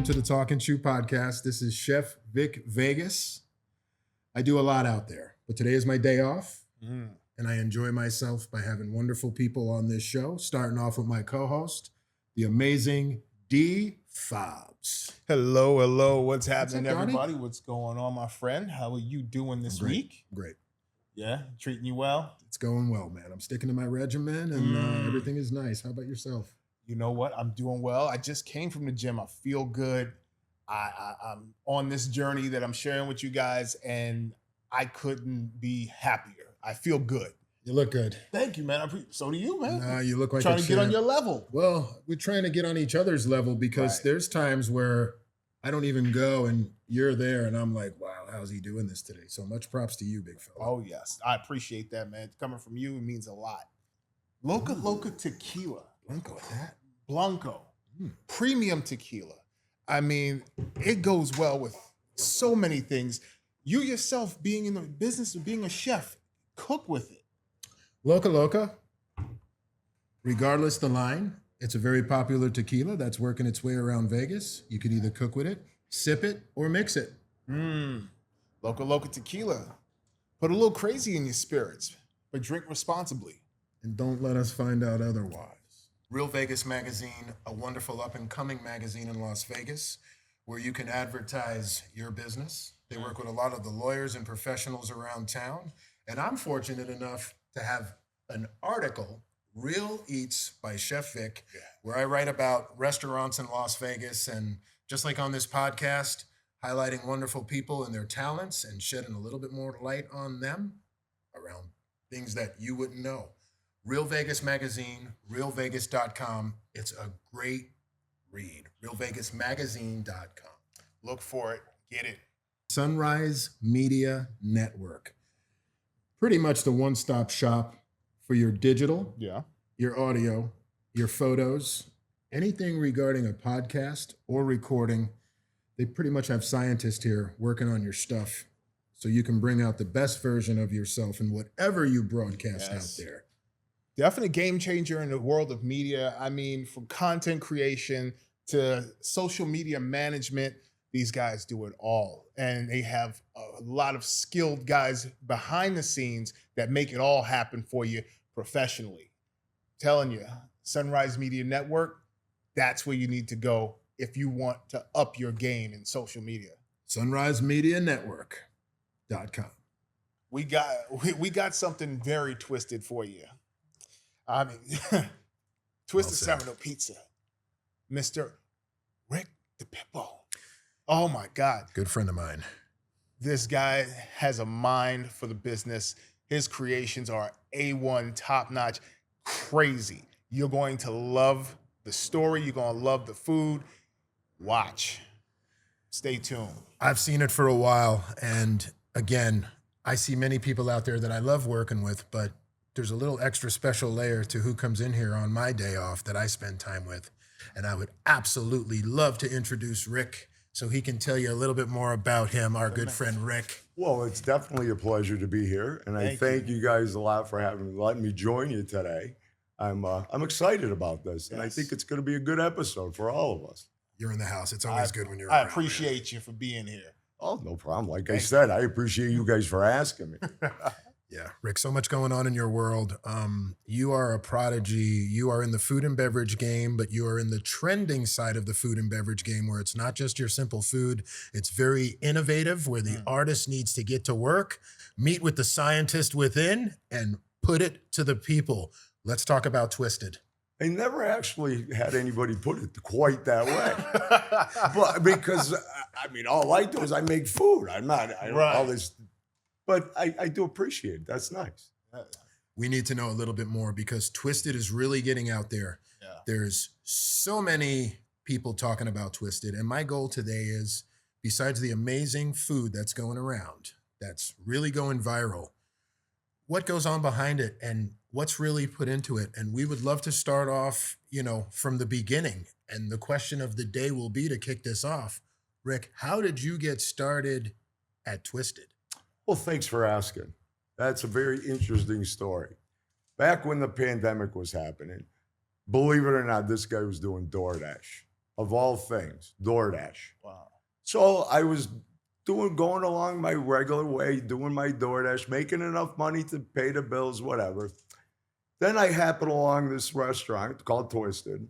to the Talk and Chew podcast. This is Chef Vic Vegas. I do a lot out there, but today is my day off, and I enjoy myself by having wonderful people on this show, starting off with my co-host, the amazing D. Fobbs. Hello. What's happening, up, Donnie? everybody? What's going on, my friend? How are you doing this week? Great. Yeah, treating you well? It's going well, man. I'm sticking to my regimen, and everything is nice. How about yourself? You know what? I'm doing well. I just came from the gym. I feel good. I'm on this journey that I'm sharing with you guys, and I couldn't be happier. I feel good. You look good. Thank you, man. So do you, man. Nah, you look like trying a to get on champ. your level. Well, we're trying to get on each other's level because Right. there's times where I don't even go and you're there and I'm like, wow, how's he doing this today? So much props to you, big fella. Oh, yes. I appreciate that, man. Coming from you, it means a lot. Loca Tequila. Blanco with that. Blanco. Mm. Premium tequila. I mean, it goes well with so many things. You yourself, being in the business of being a chef, cook with it. Loca. Regardless the line, it's a very popular tequila that's working its way around Vegas. You could either cook with it, sip it, or mix it. Loca Tequila. Put a little crazy in your spirits, but drink responsibly. And don't let us find out otherwise. Real Vegas Magazine, a wonderful up-and-coming magazine in Las Vegas where you can advertise your business. They work with a lot of the lawyers and professionals around town. And I'm fortunate enough to have an article, Real Eats by Chef Vic, where I write about restaurants in Las Vegas and just like on this podcast, highlighting wonderful people and their talents and shedding a little bit more light on them around things that you wouldn't know. Real Vegas Magazine, realvegas.com. It's a great read. realvegasmagazine.com. Look for it. Get it. Sunrise Media Network. Pretty much the one-stop shop for your digital, Yeah. your audio, your photos, anything regarding a podcast or recording. They pretty much have scientists here working on your stuff so you can bring out the best version of yourself in whatever you broadcast Yes. out there. Definitely game changer in the world of media. I mean, from content creation to social media management, these guys do it all. And they have a lot of skilled guys behind the scenes that make it all happen for you professionally. Telling you, Sunrise Media Network, that's where you need to go if you want to up your game in social media. SunriseMediaNetwork.com. We got something very twisted for you. I mean, Twisted said. Sourdough Pizza, Mr. Rick DePippo. Oh my God, Good friend of mine. this guy has a mind for the business. His creations are A1, top notch, crazy. You're going to love the story. You're going to love the food. Watch. Stay tuned. I've seen it for a while. And again, I see many people out there that I love working with, but there's a little extra special layer to who comes in here on my day off that I spend time with. And I would absolutely love to introduce Rick so he can tell you a little bit more about him, our good friend Rick. Well, it's definitely a pleasure to be here, and I thank you guys a lot for letting me join you today. I'm excited about this, and I think it's going to be a good episode for all of us. You're in the house. It's always good when you're I around, man. appreciate you for being here. Oh, no problem. Like I said, I appreciate you guys for asking me. Yeah, Rick, so much going on in your world. You are a prodigy. You are in the food and beverage game, but you are in the trending side of the food and beverage game where it's not just your simple food. It's very innovative, where the artist needs to get to work, meet with the scientist within, and put it to the people. Let's talk about Twisted. I never actually had anybody put it quite that way. But because, I mean, all I do is I make food. I don't all this. But I do appreciate it. That's nice. We need to know a little bit more because Twisted is really getting out there. Yeah. There's so many people talking about Twisted. And my goal today is, besides the amazing food that's going around, that's really going viral, what goes on behind it and what's really put into it? And we would love to start off, from the beginning. And the question of the day will be, to kick this off, Rick, how did you get started at Twisted? Well, thanks for asking. That's a very interesting story. Back when the pandemic was happening, believe it or not, this guy was doing DoorDash. of all things, DoorDash. Wow. So I was going along my regular way, doing my DoorDash, making enough money to pay the bills, whatever. Then I happen along this restaurant called Twisted.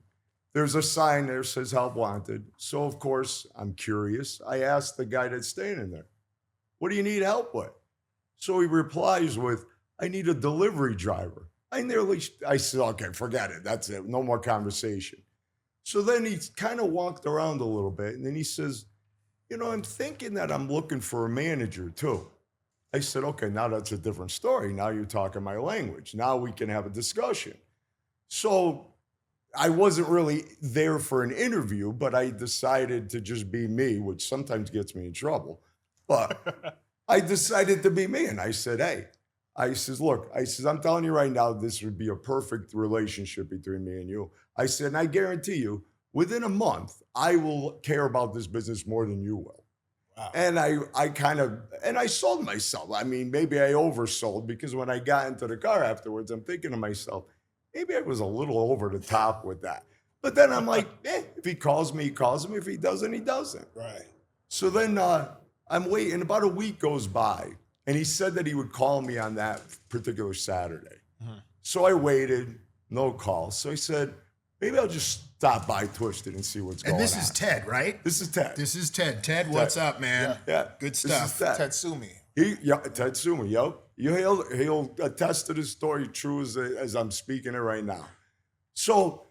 There's a sign there that says help wanted. So of course I'm curious. I asked the guy that's staying in there, what do you need help with? So he replies with, I need a delivery driver. I said, okay, forget it. That's it. No more conversation. So then he kind of walked around a little bit and then he says, I'm thinking that I'm looking for a manager too. I said, okay, now that's a different story. Now you're talking my language. Now we can have a discussion. So I wasn't really there for an interview, but I decided to just be me, which sometimes gets me in trouble. But I decided to be me. And I said, hey, look, I'm telling you right now, this would be a perfect relationship between me and you. I said, and I guarantee you, within a month, I will care about this business more than you will. Wow. And I sold myself. I mean, maybe I oversold because when I got into the car afterwards, I'm thinking to myself, maybe I was a little over the top with that. But then I'm like, if he calls me, he calls me. If he doesn't, he doesn't. Right. So then I'm waiting. About a week goes by, and he said that he would call me on that particular Saturday. Uh-huh. So I waited, no call. So he said, maybe I'll just stop by Twisted and see what's going on. And this is Ted, right? This is Ted. This is Ted. Ted, what's up, man? Yeah. Good stuff. This is Ted Sumi. Ted Sumi, yo. He'll attest to this story true as I'm speaking it right now. So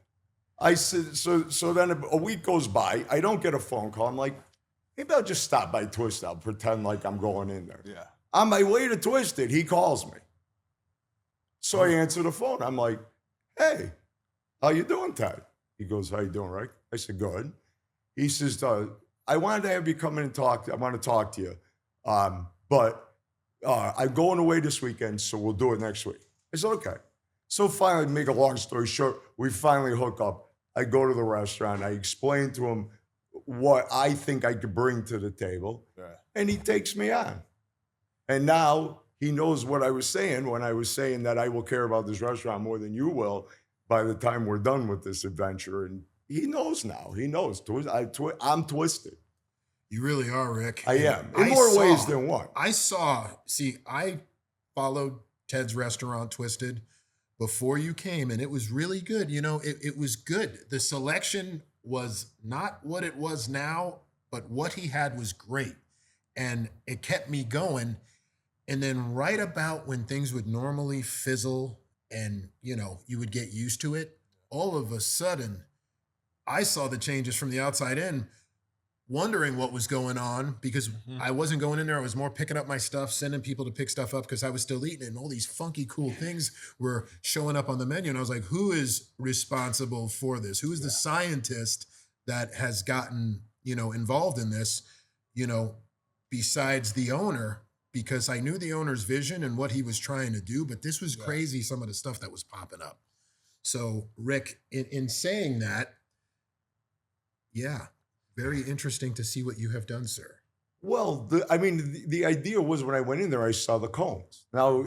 I said, so then a week goes by. I don't get a phone call. I'm like, maybe I'll just stop by Twisted. I'll pretend like I'm going in there. Yeah. On my way to Twisted, he calls me. So I answer the phone. I'm like, hey, how you doing, Ted? He goes, how you doing, Rick? I said, good. He says, I wanted to have you come in and talk. I want to talk to you. But I'm going away this weekend, so we'll do it next week. I said, okay. So finally, make a long story short, we finally hook up. I go to the restaurant. I explain to him what I think I could bring to the table. Yeah. And he takes me on. And now he knows what I was saying when I was saying that I will care about this restaurant more than you will by the time we're done with this adventure. And he knows now. He knows. I'm Twisted. You really are, Rick. I am. In more ways than one. I followed Ted's restaurant, Twisted, before you came, and it was really good. It was good. The selection was not what it was now, but what he had was great. And it kept me going. And then right about when things would normally fizzle and, you would get used to it, all of a sudden, I saw the changes from the outside in, wondering what was going on because I wasn't going in there. I was more picking up my stuff, sending people to pick stuff up because I was still eating it. And all these funky, cool things were showing up on the menu. And I was like, who is responsible for this? Who is the scientist that has gotten, involved in this, besides the owner? Because I knew the owner's vision and what he was trying to do, but this was crazy, some of the stuff that was popping up. So, Rick, in saying that, very interesting to see what you have done, sir. Well, the idea was when I went in there, I saw the cones. Now,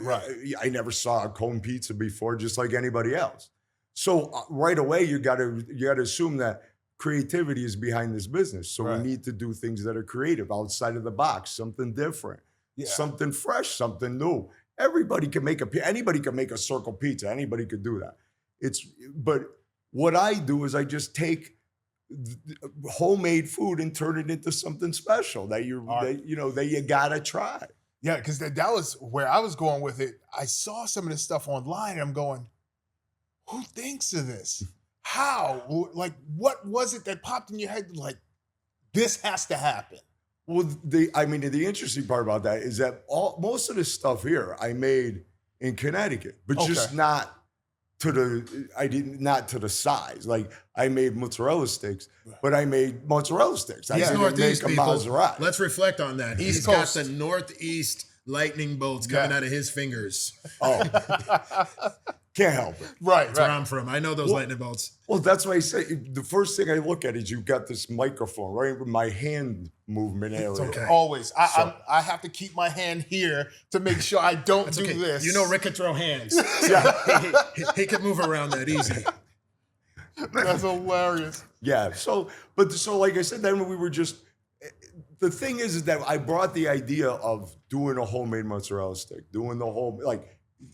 I never saw a cone pizza before, just like anybody else. So right away, you got to assume that creativity is behind this business. So we need to do things that are creative, outside of the box, something different, something fresh, something new. Anybody can make a circle pizza. Anybody could do that. But what I do is I just take homemade food and turn it into something special that you gotta try. Yeah, because that was where I was going with it. I saw some of this stuff online and I'm going, who thinks of this? How? Like, what was it that popped in your head? Like, this has to happen. Well, the interesting part about that is that most of this stuff here I made in Connecticut, but just not to the size. Like, I made mozzarella sticks, but I made mozzarella sticks. I didn't make a Maserati. Let's reflect on that. He's got the Northeast lightning bolts coming out of his fingers. Oh, can't help it. That's where I'm from. I know those lightning bolts. Well, that's why I say the first thing I look at is you've got this microphone right with my hand movement area. It's okay. Always. I have to keep my hand here to make sure I don't do this. Rick can throw hands. He can move around that easy. That's hilarious. Yeah. So like I said, then we were just. The thing is that I brought the idea of doing a homemade mozzarella stick, doing the whole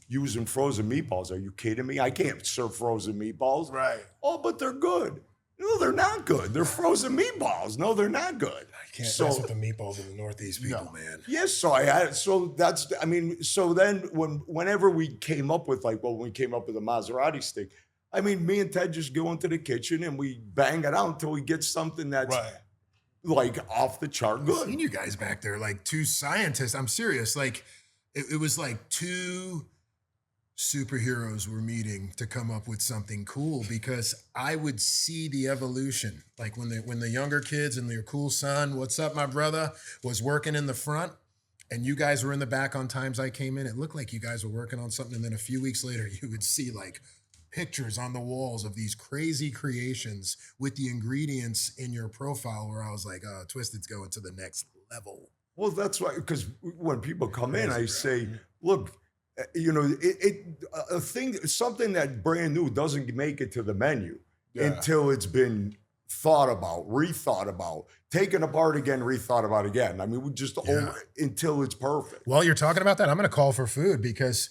using frozen meatballs. Are you kidding me? I can't serve frozen meatballs. Right. Oh, but they're good. No, they're not good. They're frozen meatballs. No, they're not good. I can't mess with the meatballs in the Northeast people, man. Yes, so then whenever we came up with when we came up with a Maserati stick, I mean, me and Ted just go into the kitchen and we bang it out until we get something that's like off the chart I've good. seen you guys back there, like two scientists. I'm serious. Like it was like two superheroes were meeting to come up with something cool, because I would see the evolution. Like when the younger kids and your cool son, what's up, my brother, was working in the front, and you guys were in the back on times I came in. It looked like you guys were working on something, and then a few weeks later, you would see like pictures on the walls of these crazy creations with the ingredients in your profile, where I was like, oh, Twisted's going to the next level. Well, that's why, because when people come in, I say, look, you know, something that brand new doesn't make it to the menu until it's been thought about, rethought about, taken apart again, rethought about again. I mean, we just until it's perfect. While you're talking about that, I'm going to call for food, because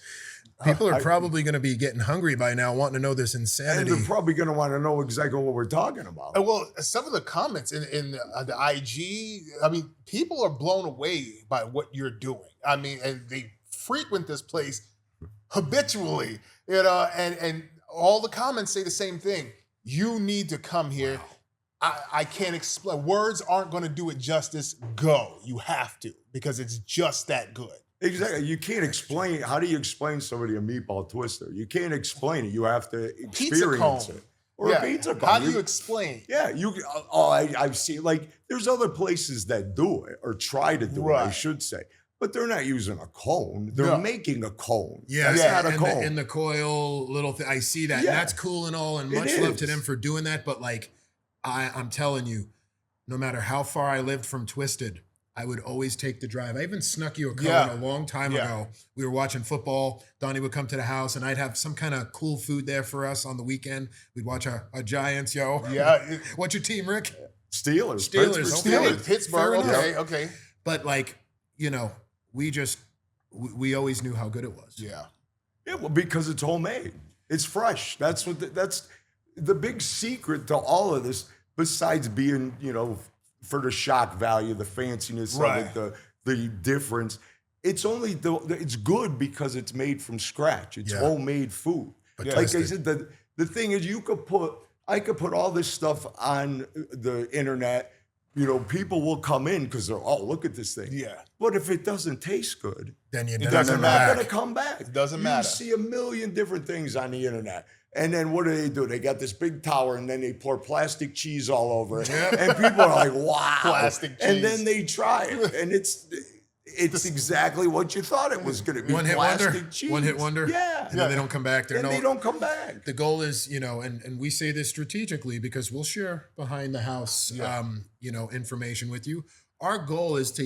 people are probably going to be getting hungry by now, wanting to know this insanity. And they're probably going to want to know exactly what we're talking about. Well, some of the comments in the IG, I mean, people are blown away by what you're doing. I mean, and they frequent this place habitually, you know, and all the comments say the same thing. You need to come here. Wow. I can't explain. Words aren't going to do it justice. Go. You have to, because it's just that good. Exactly. You can't explain. How do you explain somebody a meatball twister? You can't explain it. You have to experience it. Or a pizza cone. How do you explain? Yeah, I've seen, like, there's other places that do it, or try to do it, I should say. But they're not using a cone. They're making a cone. Yeah, that's not a cone. In the coil little thing, I see that. Yeah. And that's cool and all, and much love to them for doing that. But like, I'm telling you, no matter how far I lived from Twisted, I would always take the drive. I even snuck you a cone a long time ago. We were watching football. Donnie would come to the house, and I'd have some kind of cool food there for us on the weekend. We'd watch a Giants, yo. Yeah. What's your team, Rick? Steelers. Pittsburgh. Okay. But like, you know, we always knew how good it was. Yeah, well, because it's homemade. It's fresh. That's the big secret to all of this, besides being, you know, for the shock value, the fanciness of it, the difference. It's only it's good because it's made from scratch. It's homemade food. But like I said, the thing is, I could put all this stuff on the internet. You know, people will come in because they're, oh, look at this thing. Yeah. But if it doesn't taste good, then they're not going to come back. It doesn't matter. You see a million different things on the internet. And then what do? They got this big tower, and then they pour plastic cheese all over it. And people are like, wow. Plastic cheese. And then they try it. And it's exactly what you thought it was going to be. Plastic cheese. One hit wonder. Yeah. And then they don't come back. They don't come back. The goal is, you know, and we say this strategically because we'll share behind the house, you know, information with you. Our goal is to,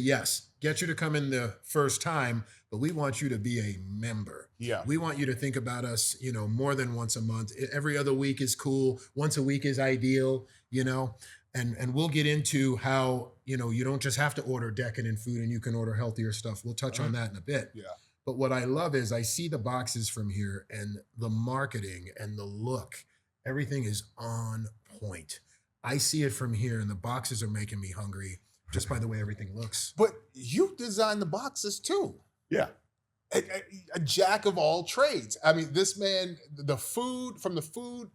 get you to come in the first time, but we want you to be a member. Yeah. We want you to think about us, you know, more than once a month. Every other week is cool. Once a week is ideal, you know. And we'll get into how, you know, you don't just have to order decadent food and you can order healthier stuff. We'll touch on that in a bit. Yeah. But what I love is I see the boxes from here, and the marketing and the look, everything is on point. I see it from here, and the boxes are making me hungry just by the way everything looks. But you designed the boxes too. Yeah. A jack of all trades. I mean, this man, from the food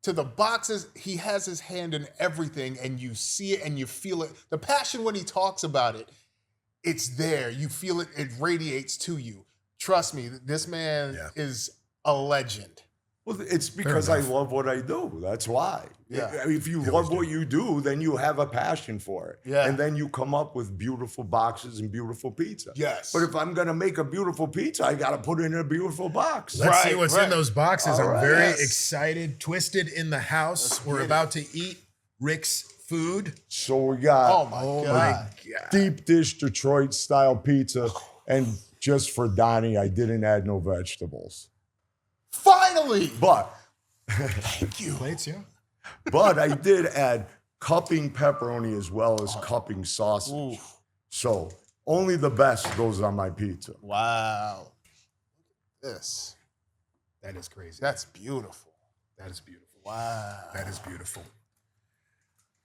to the boxes, he has his hand in everything, and you see it and you feel it. The passion when he talks about it, it's there. You feel it. It radiates to you. Trust me, this man is a legend. Well, it's because I love what I do. That's why. Yeah. If you love what you do, then you have a passion for it. Yeah. And then you come up with beautiful boxes and beautiful pizza. Yes. But if I'm going to make a beautiful pizza, I got to put it in a beautiful box. Let's see what's in those boxes. I'm very excited. Twisted in the house. We're about to eat Rick's food. So we got oh my God. Deep dish Detroit style pizza. And just for Donnie, I didn't add no vegetables. Finally! But thank you. Plates, yeah. But I did add cupping pepperoni as well as cupping sausage. Oof. So only the best goes on my pizza. Wow. This. That is crazy. That's beautiful. That is beautiful. Wow. That is beautiful.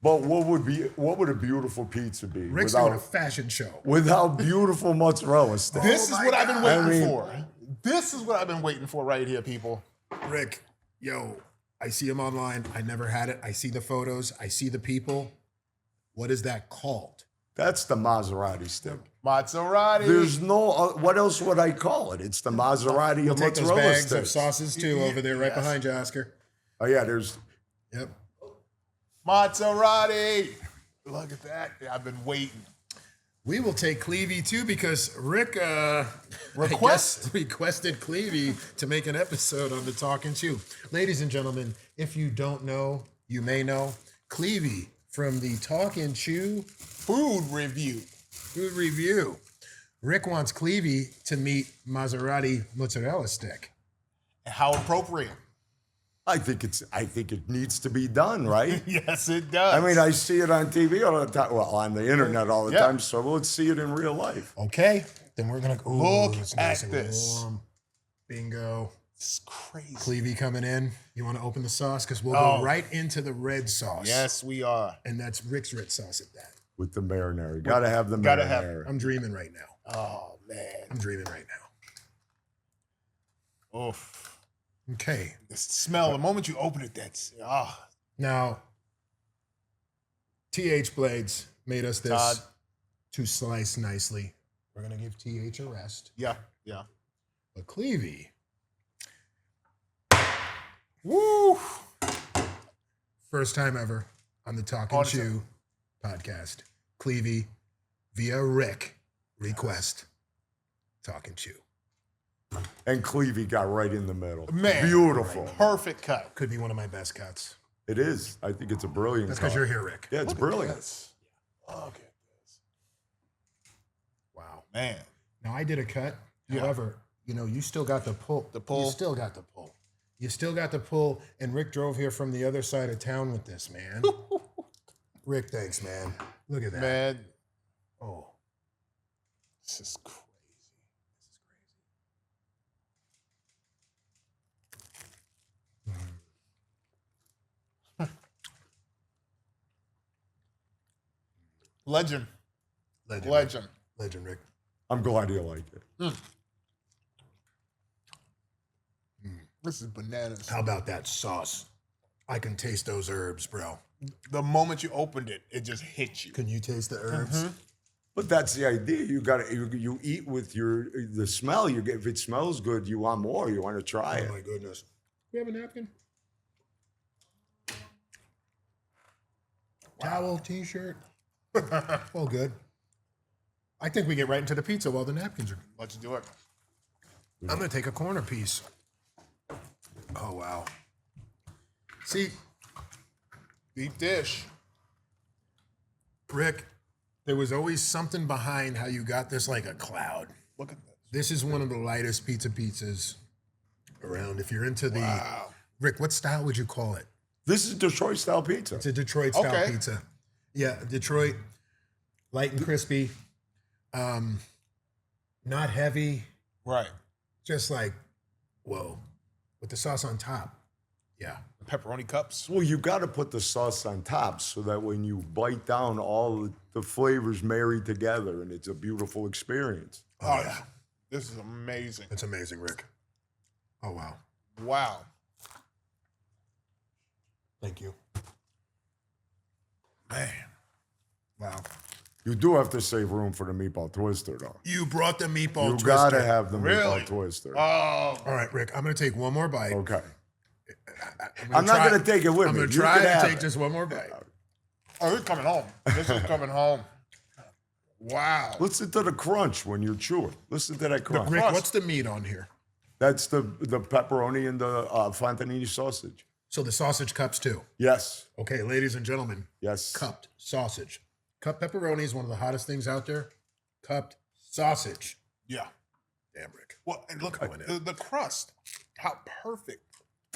But what would a beautiful pizza be Rick's doing a fashion show. without beautiful mozzarella sticks? This is what I've been waiting I mean- for. This is what I've been waiting for right here, people. Rick, yo, I see him online. I never had it. I see the photos. I see the people. What is that called? That's the Maserati stick. Maserati. There's no. What else would I call it? It's the Maserati We'll of take those mozzarella bags of sticks. sauces too over there, right Yes. behind you, Oscar. Oh yeah, there's. Yep. Maserati. Look at that. I've been waiting. We will take Clevie too because Rick requested Clevie to make an episode on the Talking Chew. Ladies and gentlemen, if you don't know, you may know Clevie from the Talking Chew Food review. Food Review. Rick wants Clevie to meet Maserati mozzarella stick. How appropriate. I think it needs to be done, right? Yes, it does. I mean, I see it on TV all the time. Well, on the internet all the Yeah. time. So let's see it in real life. Okay, then we're gonna Look it's at nice and this. warm. Bingo. It's crazy. Clevie coming in. You want to open the sauce because we'll Oh. go right into the red sauce. Yes, we are. and that's Rick's red sauce at that. With the marinara. Gotta have the Gotta have- marinara. I'm dreaming right now. Oh man. I'm dreaming right now. Oof. Okay, The smell. The moment you open it, that's now TH Blades made us this Todd. to slice nicely. We're gonna give TH a rest, yeah. but Clevie, Woo. first time ever on the Talking Awesome. Chew podcast. Clevie via Rick request Talking Chew. And Clevie got right in the middle. Man. Beautiful. Perfect cut. Could be one of my best cuts. It is. I think it's a brilliant. That's because cut. you're here, Rick. Yeah, it's brilliant. This. Look at this. Wow. Man. Now I did a cut. Yeah. However, you still got the pull. The pull. You still got the pull. You still got the pull. And Rick drove here from the other side of town with this, man. Rick, thanks, man. Look at that. Man. Oh, This is crazy. Legend. legend. Legend. Legend, Rick. I'm glad you like it. This is bananas. How about that sauce? I can taste those herbs, bro. The moment you opened it, it just hit you. Can you taste the herbs? But that's the idea. You got to you eat with the smell. You get if it smells good, you want more. You want to try Oh it. my goodness. We have a napkin? Towel, t-shirt. All good. I think we get right into the pizza while the napkins are. Let's do it. I'm gonna take a corner piece. Oh wow. See, Deep dish. Rick, there was always something behind how you got this like a cloud. Look at this. This is one of the lightest pizzas around. If you're into the Rick, what style would you call it? This is Detroit style pizza. It's a Detroit style Okay. pizza. Yeah, Detroit, light and crispy. Not heavy, Right. just like, whoa, with the sauce on top. Yeah. Pepperoni cups. Well, you got to put the sauce on top so that when you bite down, all the flavors marry together, and it's a beautiful experience. Oh, yeah. This is amazing. It's amazing, Rick. Oh, wow. Wow. Thank you. Man. Wow. You do have to save room for the meatball twister, though. You brought the meatball You twister. got to have the Really? meatball twister. Oh. All right, Rick, I'm going to take one more bite. Okay. try- I'm not going to take it with I'm me. going to You try can to have take it. just one more bite. Oh, it's coming home. This is coming home. Wow. Listen to the crunch when you're chewing. Listen to that crunch. Rick, crust. what's the meat on here? That's the pepperoni and the fontanini sausage. So the sausage cups too. Yes. Okay, ladies and gentlemen, Yes. cupped sausage. Cup pepperoni is one of the hottest things out there. Cupped sausage. Yeah. Damn, Rick. Well, and look Going in. the crust. How perfect.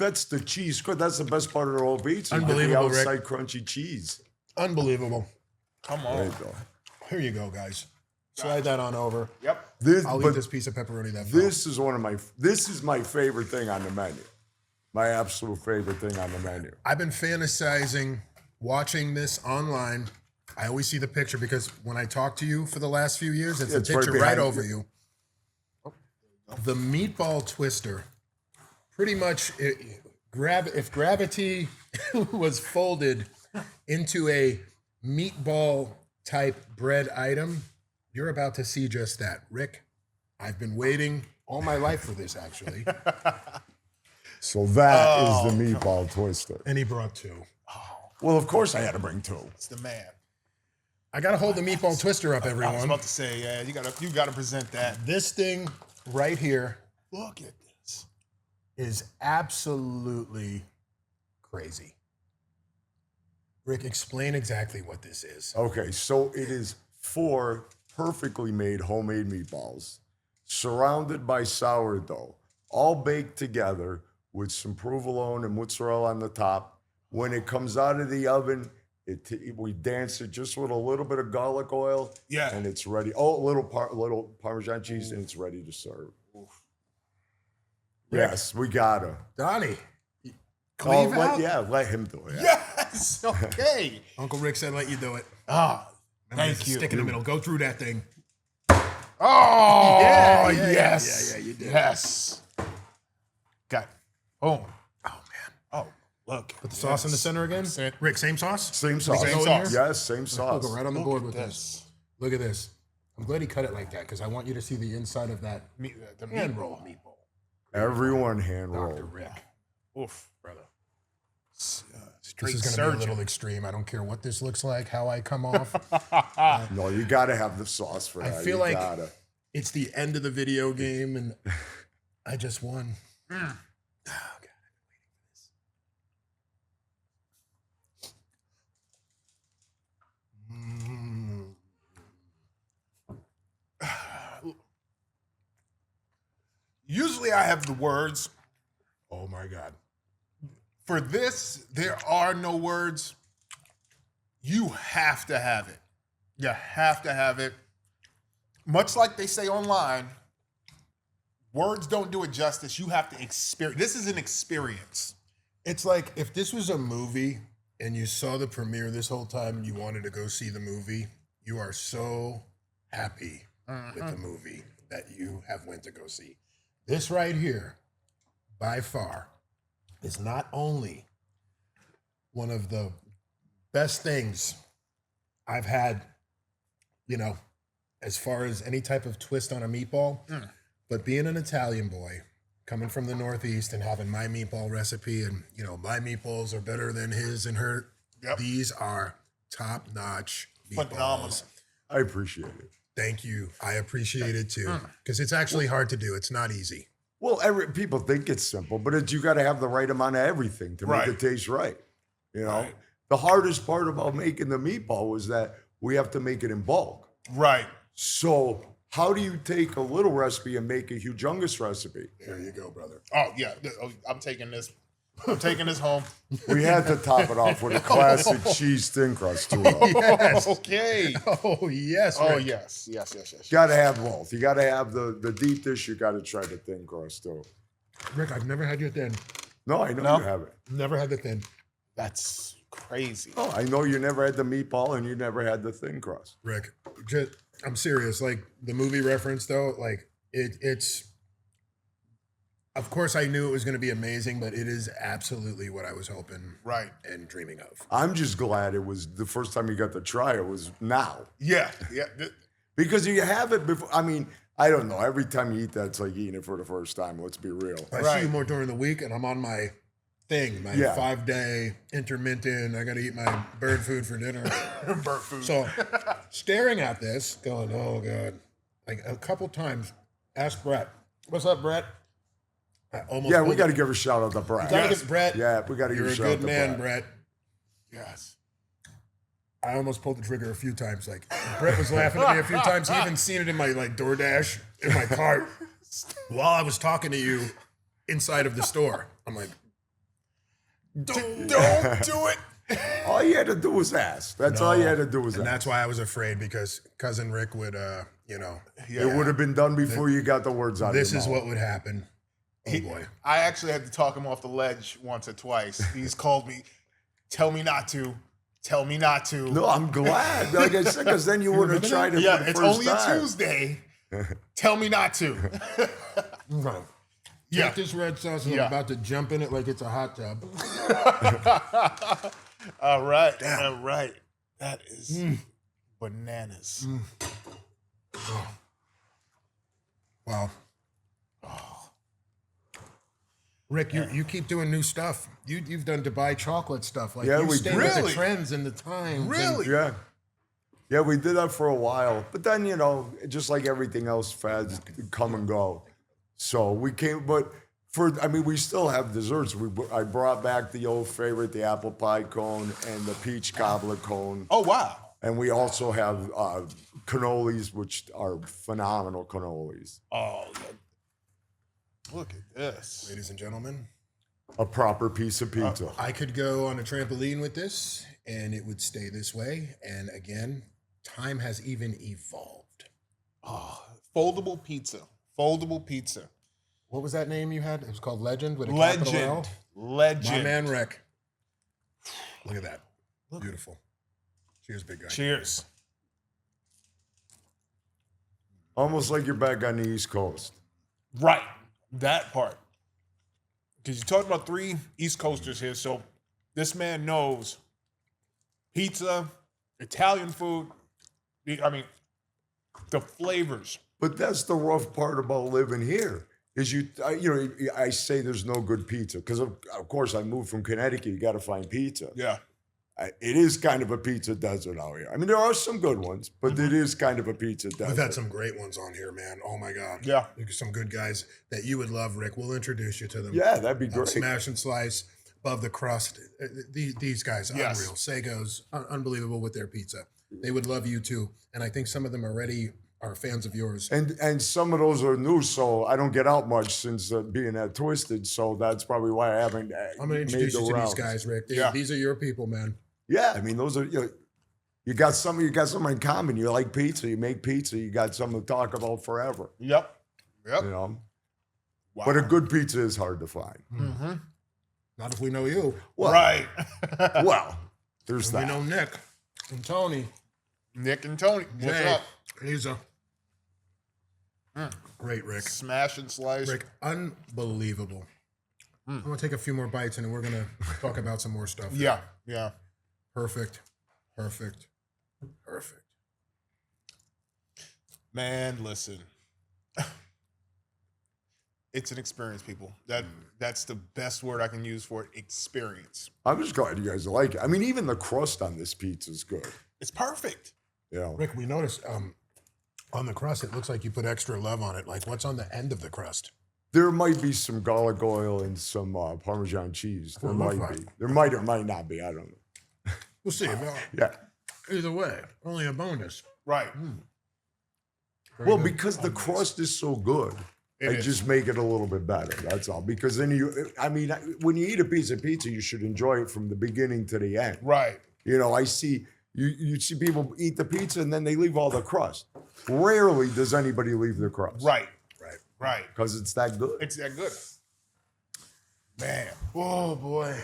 That's the cheese. That's the best part of the whole pizza. You get Unbelievable, the Rick. outside crunchy cheese. Unbelievable. Come There you on. go. Here you go, guys. Slide that on over. Yep. I'll eat this piece of pepperoni that fell. This is my favorite thing on the menu. My absolute favorite thing on the menu. I've been fantasizing watching this online. I always see the picture because when I talk to you for the last few years, it's a It's right picture right, behind over you. you. The meatball twister, pretty much, if gravity was folded into a meatball type bread item, you're about to see just that. Rick, I've been waiting all my life for this, actually. So that is the meatball twister. And he brought two. Well, of course I had to bring two. It's the man. I gotta hold the meatball twister up, I was everyone. about to say, yeah, you gotta present that. This thing right here Look at this. is absolutely crazy. Rick, explain exactly what this is. Okay, so it is 4 perfectly made homemade meatballs surrounded by sourdough, all baked together with some provolone and mozzarella on the top. When it comes out of the oven, we dance it just with a little bit of garlic oil, Yeah. and it's ready. Oh, a little Parmesan cheese, and it's ready to serve. Yes, we gotta. Donnie, cleave out? Let him do it. Yes. Okay. Uncle Rick said let you do it. Ah, Remember, thank you. Stick in the middle. Go through that thing. Oh, Yeah, yes. you did. Yes. Got it. Boom. Oh, man. Oh, look. Put the sauce in the center again. Rick, same sauce? Same sauce. Same sauce? Yes, same We'll sauce. go right on the Look board at with this. this. Look at this. I'm glad he cut it like that because I want you to see the inside of that The hand meatball. roll meatball. Everyone hand Dr. roll. Rick. Oof. Brother. Straight This is going to be a surgeon. little extreme. I don't care what this looks like, how I come off. No, you gotta have the sauce for I that. feel You like gotta. it's the end of the video game and I just won. Oh, God. I've been waiting for this. Usually I have the words. Oh, my God. For this, there are no words. You have to have it. You have to have it. Much like they say online, words don't do it justice. You have to experience. This is an experience. It's like if this was a movie and you saw the premiere this whole time and you wanted to go see the movie, you are so happy with the movie that you have went to go see. This right here, by far, is not only one of the best things I've had, you know, as far as any type of twist on a meatball, but being an Italian boy, coming from the Northeast and having my meatball recipe and, you know, my meatballs are better than his and her. Yep. These are top-notch meatballs. Phenomenal. I appreciate it. Thank you. I appreciate it too. Because it's actually hard to do. It's not easy. Well, people think it's simple, but you got to have the right amount of everything to Right. make it taste right. You know, Right. the hardest part about making the meatball was that we have to make it in bulk. Right. So how do you take a little recipe and make a humongous recipe? There you go, brother. Oh, yeah. I'm taking this. I'm taking this home. We had to top it off with a classic cheese thin crust too. Yes. Okay. Oh, yes. Oh, Rick. yes. Yes. You got to have both. You got to have the deep dish. You got to try the thin crust too. Rick, I've never had your thin. No, I know No? you have it. Never had the thin. That's crazy. Oh, I know you never had the meatball and you never had the thin crust. Rick, just, I'm serious. Like the movie reference, though, like it's. Of course, I knew it was going to be amazing, but it is absolutely what I was hoping Right. and dreaming of. I'm just glad it was the first time you got to try it was now. Yeah. Yeah. Because you have it before. I mean, I don't know. Every time you eat that, it's like eating it for the first time. Let's be real. I Right. see you more during the week, and I'm on my thing, my Yeah. 5-day intermittent. I got to eat my bird food for dinner. Bird food. So, staring at this, going, oh God. Like a couple times, ask Brett. What's up, Brett? I almost Yeah, we pulled got to it. give a shout out to Brad. Gotta Yes. give Brett. Yeah, we got to give You're a a shout out good to man, Brad. Brett. Yes. I almost pulled the trigger a few times. Like Brett was laughing at me a few times. He even seen it in my like DoorDash in my cart while I was talking to you inside of the store. I'm like, Don't do it. All you had to do was ask. That's all you had to do was And ask. that's why I was afraid, because cousin Rick would, you know, It would have been done before you got the words out of this your is mouth. what would happen. Oh boy. I actually had to talk him off the ledge once or twice. He's called me, tell me not to. Tell me not to. No, I'm glad. Like I said, because then you wouldn't have tried it Yeah, for the it's first only time. a Tuesday. Tell me not to. Okay. Yeah. Take this red sauce and Yeah. I'm about to jump in it like it's a hot tub. All right. All right. That is bananas. Wow. Rick, you keep doing new stuff. You've done Dubai chocolate stuff. Like Yeah, you we stay do. with the Really? trends and the times. and- Really? Yeah. Yeah, we did that for a while. But then, you know, just like everything else, fads come and go. So we came, but we still have desserts. I brought back the old favorite, the apple pie cone and the peach cobbler cone. Oh, wow. And we also have cannolis, which are phenomenal cannolis. Oh, look at this. Ladies and gentlemen, A proper piece of pizza. I could go on a trampoline with this and it would stay this way. And again, time has even evolved. Oh, foldable pizza. Foldable pizza. What was that name you had? It was called Legend with a capital L? Legend. Legend. My man Rick. Look at that. Beautiful. Cheers, big guy. Cheers. Almost like you're back on the East Coast. Right. That part. Because you talked about 3 East Coasters here. So this man knows pizza, Italian food. The flavors. But that's the rough part about living here. Is I say there's no good pizza because of course I moved from Connecticut. You got to find pizza. Yeah. It is kind of a pizza desert out here. I mean, there are some good ones, but it is kind of a pizza desert. We've had some great ones on here, man. Oh my God. Yeah. There's some good guys that you would love, Rick. We'll introduce you to them. Yeah, that'd be great. Smash and Slice, Above the Crust. These guys, Yes. unreal. Sego's, unbelievable with their pizza. They would love you too. And I think some of them already are fans of yours. And some of those are new, so I don't get out much since being at Twisted. So that's probably why I haven't. I'm going to introduce you to these guys, Rick. These are your people, man. Yeah, I mean, those are you got something in common. You like pizza, you make pizza, you got something to talk about forever. Yep. You know, Wow. but a good pizza is hard to find. Mm-hmm. Not if we know you. Well, Right. well, there's We that. know Nick and Tony. Nick and Tony. What's Jay. up? He's a great Rick. Smash and slice. Rick, unbelievable. I'm going to take a few more bites and then we're going to talk about some more stuff. Yeah. Yeah. Perfect. Perfect. Perfect. Man, listen. It's an experience, people. That's the best word I can use for it. Experience. I'm just glad you guys like it. I mean, even the crust on this pizza is good. It's perfect. You know, Rick, we noticed on the crust, it looks like you put extra love on it. Like, what's on the end of the crust? there might be some garlic oil and some Parmesan cheese. There Well, might look be. There might or might not be. I don't know. We'll see. Well, Yeah. either way, only a bonus. Right. Very Well, good. because the crust is so good, It I is. just make it a little bit better. That's all. Because then when you eat a piece of pizza, you should enjoy it from the beginning to the end. Right. You know, I see you see people eat the pizza and then they leave all the crust. Rarely does anybody leave the crust. Right. Right. Right. Because it's that good. It's that good. Man. Oh, boy.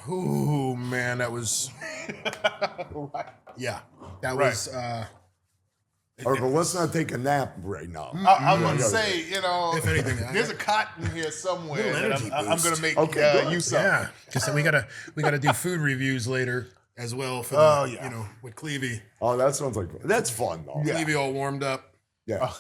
Ooh, man, that was, Right. yeah. That Right. was, All right, but let's not take a nap right now. I was going to say, if anything, there's a cot in here somewhere Little that energy I'm going boost. to make Okay, good. use of. yeah. Just we gotta do food reviews later as well for Oh, yeah. with Clevie. Oh, that sounds like that's fun though. Yeah. Clevie all warmed up. Yeah.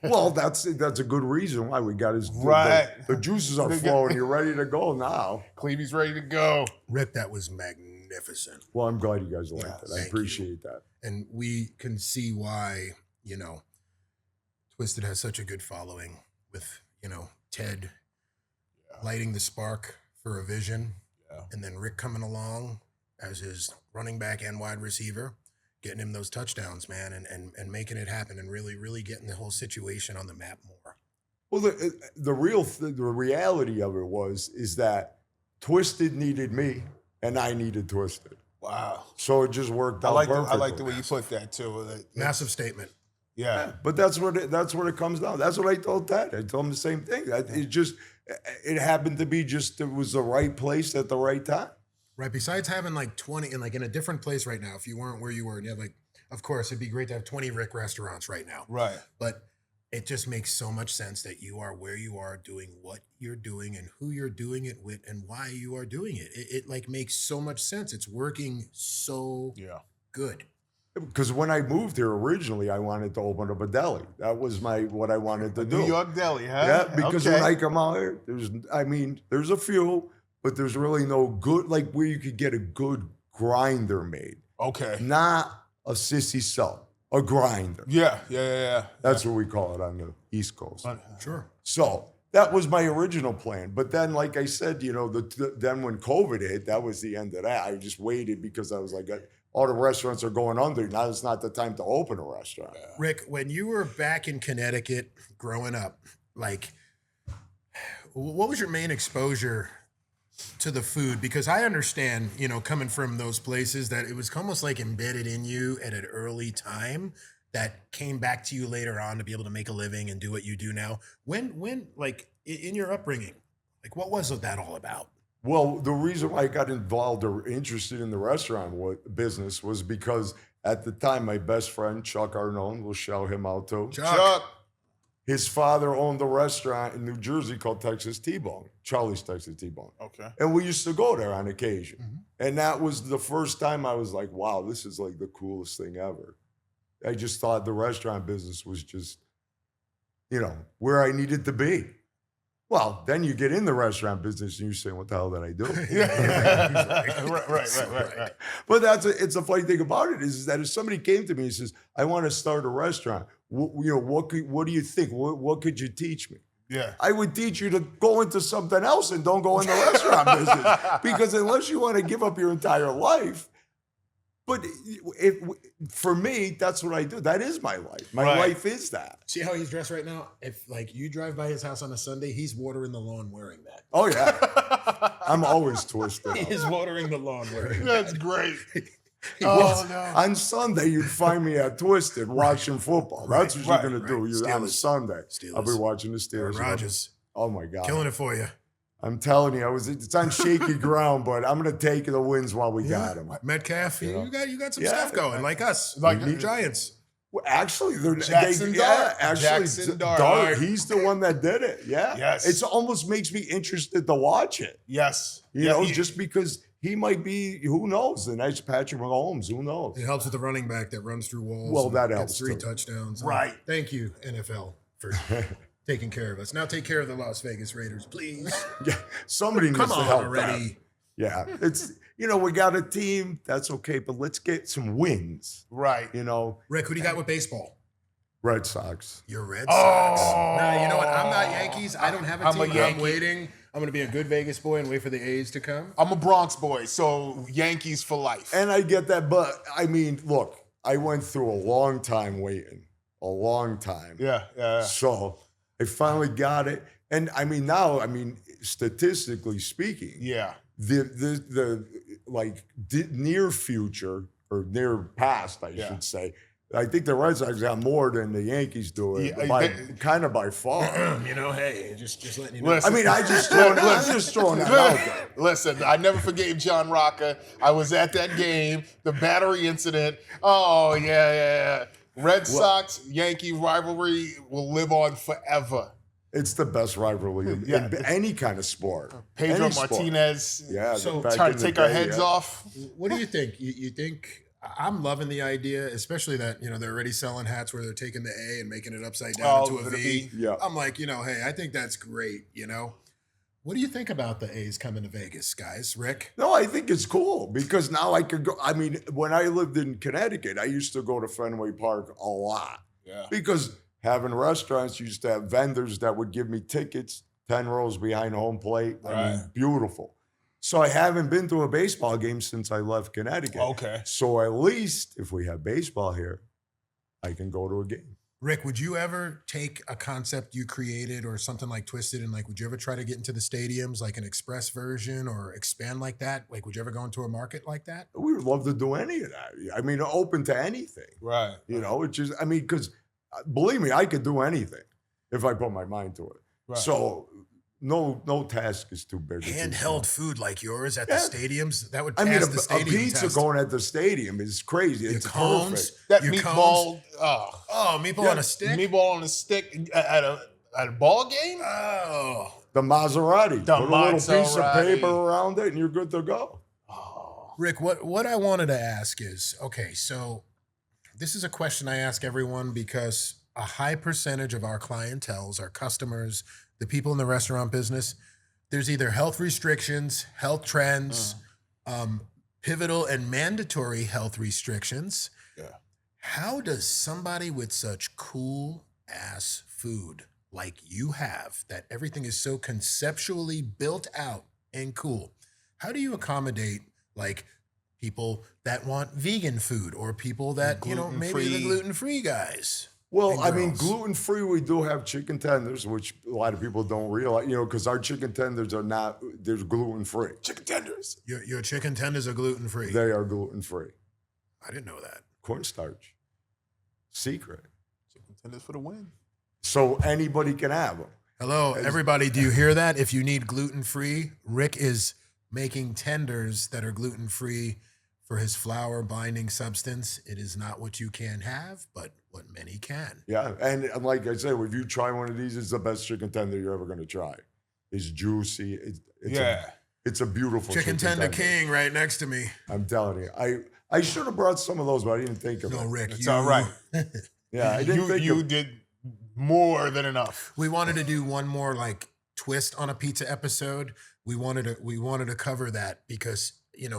Well, that's a good reason why we got his Right. The juices are flowing. You're ready to go now. Clevy's ready to go. Rick, that was magnificent. Well, I'm glad you guys liked it. I thank appreciate that. And we can see why, Twisted has such a good following with, Ted lighting the spark for a vision. Yeah. And then Rick coming along as his running back and wide receiver, getting him those touchdowns, man, and making it happen and really, really getting the whole situation on the map more. Well, the reality of it is that Twisted needed me and I needed Twisted. Wow. So it just worked I out like perfectly. the way you put that too. Massive statement. Yeah. But that's what it comes down. That's what I told Ted. I told him the same thing. It happened to be just, it was the right place at the right time. Right. Besides having like 20 and like in a different place right now, if you weren't where you were, and you had like, of course, it'd be great to have 20 Rick restaurants right now. Right. But it just makes so much sense that you are where you are doing what you're doing and who you're doing it with and why you are doing it. It like makes so much sense. It's working so good. Because when I moved here originally, I wanted to open up a deli. That was what I wanted to do. New York deli, huh? Yeah, because Okay. when I come out here, there's a few, but there's really no good, like where you could get a good grinder made. Okay. Not a sissy sub, a grinder. Yeah. That's what we call it on the East Coast. Sure. So that was my original plan. But then, like I said, then when COVID hit, that was the end of that. I just waited because I was like, all the restaurants are going under. Now it's not the time to open a restaurant. Rick, when you were back in Connecticut growing up, like, what was your main exposure to the food? Because I understand, coming from those places, that it was almost like embedded in you at an early time that came back to you later on to be able to make a living and do what you do now. When like in your upbringing, like what was that all about? Well, the reason why I got involved or interested in the restaurant business was because at the time, my best friend, Chuck Arnone, we'll shout him out too. Chuck. His father owned a restaurant in New Jersey called Texas T-Bone, Charlie's Texas T-Bone. Okay. And we used to go there on occasion. And that was the first time I was like, wow, this is like the coolest thing ever. I just thought the restaurant business was just, where I needed to be. Well, then you get in the restaurant business and you say, what the hell did I do? Right. But it's a funny thing about it is that if somebody came to me and says, I want to start a restaurant, what do you think? What could you teach me? Yeah. I would teach you to go into something else and don't go in the restaurant business. Because unless you want to give up your entire life, but for me, that's what I do. That is my life. My life is that. See how he's dressed right now? If like you drive by his house on a Sunday, he's watering the lawn wearing that. Oh, yeah. I'm always twisted He up. is watering the lawn wearing that. That's great. Well, no. on Sunday, you'd find me at Twisted watching football. That's what you're going to do. right. On a Steelers. Sunday. I'll be Steelers. watching the Steelers. Aaron Rodgers. Oh, my God. Killing it for you. I'm telling you, it's on shaky ground, but I'm going to take the wins while we got them. Metcalf, you got some Yeah. stuff going, like us, Like like the Giants. Well, actually, Jackson Dart. actually, Jackson Dart. Dart. He's the one that did it. Yeah. Yes. It almost makes me interested to watch it. Yes. Just because he might be, who knows, the next Patrick Mahomes, who knows? It helps with the running back that runs through walls. Well, and that gets helps, 3 too. touchdowns. Right. Thank you, NFL, for taking care of us. Now take care of the Las Vegas Raiders, please. Yeah, somebody needs Come to on help already. that. Yeah, it's we got a team, that's okay, but let's get some wins. Right. Rick, who do you got with baseball? Red Sox. Your Red Sox. Oh. No, you know what? I'm not Yankees. I don't have a I'm a team. Yankee. I'm waiting. I'm going to be a good Vegas boy and wait for the A's to come. I'm a Bronx boy, so Yankees for life. And I get that, but I mean, look, I went through a long time waiting, a long time. Yeah. So I finally got it. And I mean, now, statistically speaking, Yeah. the near future or near past, I should say, I think the Red Sox got more than the Yankees do it, by far. Hey, just letting you know. Listen, I'm just throwing that out there. Listen, I never forgave John Rocca. I was at that game, the battery incident. Oh, yeah. Red Sox, Yankee rivalry will live on forever. It's the best rivalry in any kind of sport. Pedro Any sport. Martinez. Yeah, So, back Trying in to the take our day, heads yeah. off. What do you think? You think I'm loving the idea, especially that they're already selling hats where they're taking the A and making it upside down into a the V. Yeah. I'm like, hey, I think that's great. What do you think about the A's coming to Vegas, guys? Rick? No, I think it's cool because now I could go. I mean, when I lived in Connecticut, I used to go to Fenway Park a lot. Yeah. Because having restaurants, you used to have vendors that would give me tickets 10 rows behind home plate. I mean, beautiful. So I haven't been to a baseball game since I left Connecticut. Okay. So at least if we have baseball here, I can go to a game. Rick, would you ever take a concept you created or something like Twisted and like, would you ever try to get into the stadiums like an express version or expand like that? Like, would you ever go into a market like that? We would love to do any of that. I mean, open to anything. Right. You know, it's just, I mean, because believe me, I could do anything if I put my mind to it. Right. So no task is too big. or too small. Handheld food like yours at the Yeah. stadiums, that would I pass mean, the a stadium pizza test. going at the stadium is crazy. Your It's cones, perfect. That your meatball, Oh, meatball Yeah, on a stick. meatball on a stick at a ball game. Oh, The Maserati. The Put a little piece of Maserati. paper around it and you're good to go. Oh, Rick, what I wanted to ask is, okay, so this is a question I ask everyone because a high percentage of our clientels, our customers, the people in the restaurant business, there's either health restrictions, health trends, pivotal and mandatory health restrictions. Yeah. How does somebody with such cool ass food like you have, that everything is so conceptually built out and cool, how do you accommodate like people that want vegan food or people that, maybe the Gluten-free. gluten-free guys? Well, and I mean, girls? gluten-free, we do have chicken tenders, which a lot of people don't realize, because our chicken tenders are not, they're gluten-free. chicken tenders. Your chicken tenders are gluten-free. They are gluten-free. I didn't know that. Cornstarch. Secret. Chicken tenders for the win. So anybody can have them. Hello, everybody. Do you hear that? If you need gluten-free, Rick is making tenders that are gluten-free for his flour binding substance. It is not what you can have, but what many can. Yeah, and like I said, if you try one of these, it's the best chicken tender you're ever going to try. It's juicy. It's a beautiful Chicken tender king right next to me. I'm telling you. I should have brought some of those, but I didn't think of No, it. Rick, It's all right. Yeah, I didn't think You of did more than enough. We wanted to do one more like twist on a pizza episode. We wanted to cover that because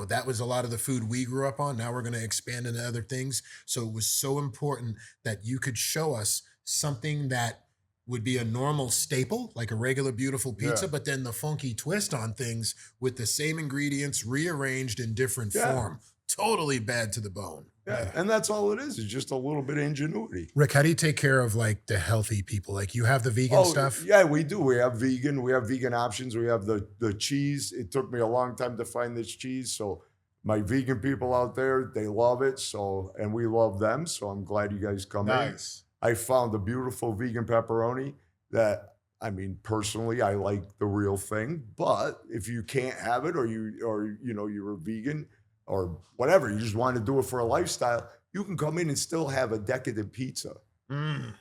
that was a lot of the food we grew up on. Now we're going to expand into other things. So it was so important that you could show us something that would be a normal staple, like a regular beautiful pizza, Yeah. but then the funky twist on things with the same ingredients rearranged in different form. Totally bad to the bone. Yeah, and that's all it is. It's just a little bit of ingenuity. Rick, how do you take care of like the healthy people? Like you have the vegan stuff? Yeah, we do. We have vegan options. We have the cheese. It took me a long time to find this cheese. So my vegan people out there, they love it. So, and we love them. So I'm glad you guys come in. Nice. I found a beautiful vegan pepperoni that, I mean, personally, I like the real thing. But if you can't have it, or you're a vegan or whatever, you just want to do it for a lifestyle, you can come in and still have a decadent pizza. And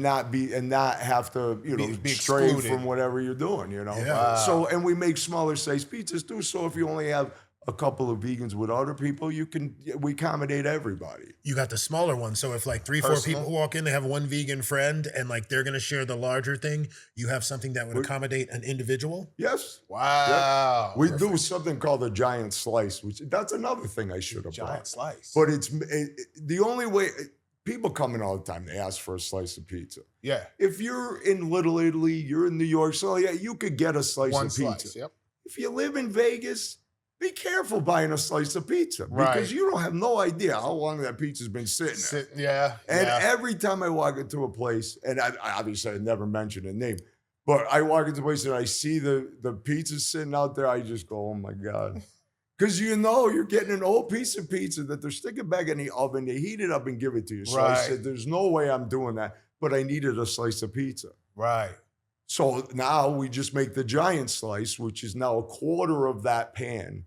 not have to, Be stray excluded. from whatever you're doing, Yeah. Wow. So, and we make smaller size pizzas too. So if you only have a couple of vegans with other people, we accommodate everybody. You got the smaller one. So if like 3-4 Personal. people walk in, they have one vegan friend and like they're going to share the larger thing, you have something that would accommodate an individual? Yes. Wow. We do something called a giant slice, which that's another thing I should have Giant brought. slice. But the only way, people come in all the time, they ask for a slice of pizza. yeah. If you're in Little Italy, you're in New York, so yeah, you could get a slice One of pizza. slice. Yep. If you live in Vegas, be careful buying a slice of pizza because Right. you don't have no idea how long that pizza's been sitting there. Yeah. And yeah. every time I walk into a place, and I obviously I never mention a name, but I walk into a place and I see the pizza sitting out there, I just go, oh my God. Because you're getting an old piece of pizza that they're sticking back in the oven, they heat it up and give it to you. So I Right. said, there's no way I'm doing that, but I needed a slice of pizza. Right. So now we just make the giant slice, which is now a quarter of that pan,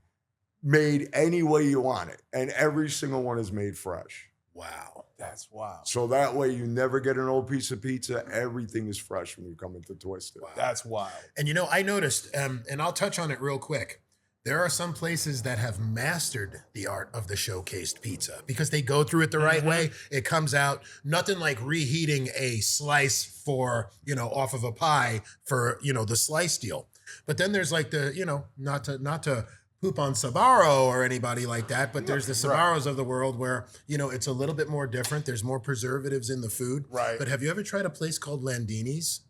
made any way you want it. And every single one is made fresh. Wow. That's wild. So that way you never get an old piece of pizza. Everything is fresh when you come into Twisted. That's wild. And I noticed, and I'll touch on it real quick. There are some places that have mastered the art of the showcased pizza because they go through it the right way. It comes out nothing like reheating a slice for, off of a pie for, the slice deal. But then there's like the, not to poop on Sbarro or anybody like that, but there's the Sbarros of the world where, it's a little bit more different. There's more preservatives in the food. Right. But have you ever tried a place called Landini's?